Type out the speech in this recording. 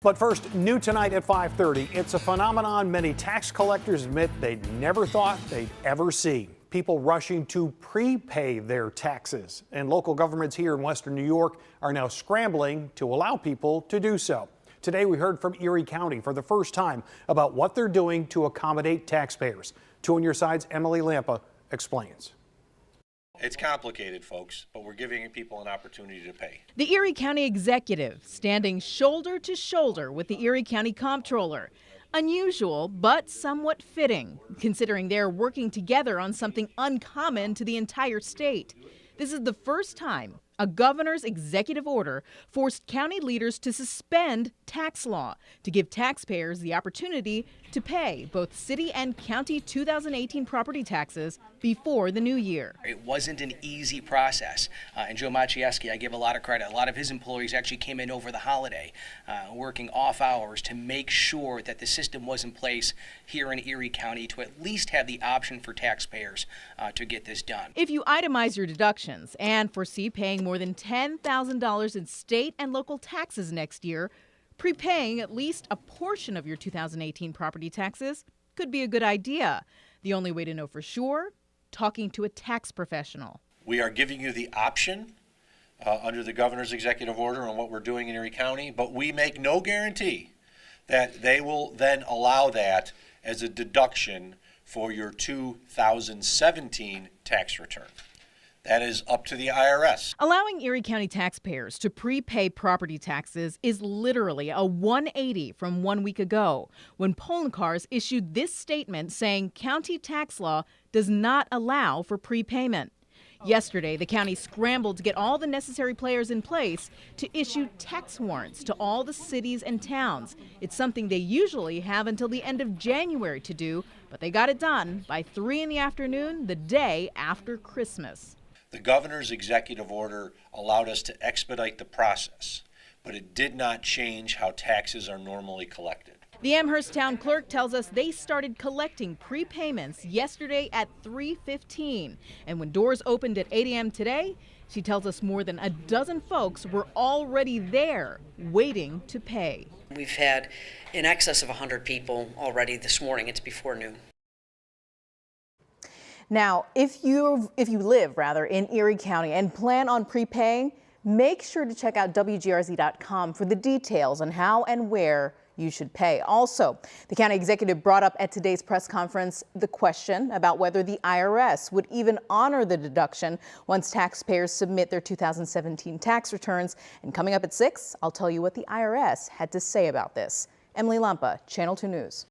But first, new tonight at 5:30, it's a phenomenon many tax collectors admit they'd never thought they'd ever see. People rushing to prepay their taxes. And local governments here in Western New York are now scrambling to allow people to do so. Today, we heard from Erie County for the first time about what they're doing to accommodate taxpayers. 2 on your side's Emily Lampa explains. It's complicated, folks, but we're giving people an opportunity to pay. The Erie County executive standing shoulder to shoulder with the Erie County comptroller. Unusual, but somewhat fitting, considering they're working together on something uncommon to the entire state. This is the first time a governor's executive order forced county leaders to suspend tax law to give taxpayers the opportunity to pay both city and county 2018 property taxes before the new year. It wasn't an easy process, and Joe Maciejewski, I give a lot of credit. A lot of his employees actually came in over the holiday, working off hours to make sure that the system was in place here in Erie County to at least have the option for taxpayers to get this done. If you itemize your deductions and foresee paying more than $10,000 in state and local taxes next year, prepaying at least a portion of your 2018 property taxes could be a good idea. The only way to know for sure, talking to a tax professional. We are giving you the option under the governor's executive order on what we're doing in Erie County, but we make no guarantee that they will then allow that as a deduction for your 2017 tax return. That is up to the IRS. Allowing Erie County taxpayers to prepay property taxes is literally a 180 from 1 week ago, when Poloncarz issued this statement saying county tax law does not allow for prepayment. Yesterday, the county scrambled to get all the necessary players in place to issue tax warrants to all the cities and towns. It's something they usually have until the end of January to do, but they got it done by 3 in the afternoon, the day after Christmas. The governor's executive order allowed us to expedite the process, but it did not change how taxes are normally collected. The Amherst town clerk tells us they started collecting prepayments yesterday at 3:15. And when doors opened at 8 a.m. today, she tells us more than a dozen folks were already there waiting to pay. We've had in excess of 100 people already this morning. It's before noon. Now, if you live in Erie County and plan on prepaying, make sure to check out WGRZ.com for the details on how and where you should pay. Also, the county executive brought up at today's press conference the question about whether the IRS would even honor the deduction once taxpayers submit their 2017 tax returns. And coming up at 6, I'll tell you what the IRS had to say about this. Emily Lampa, Channel 2 News.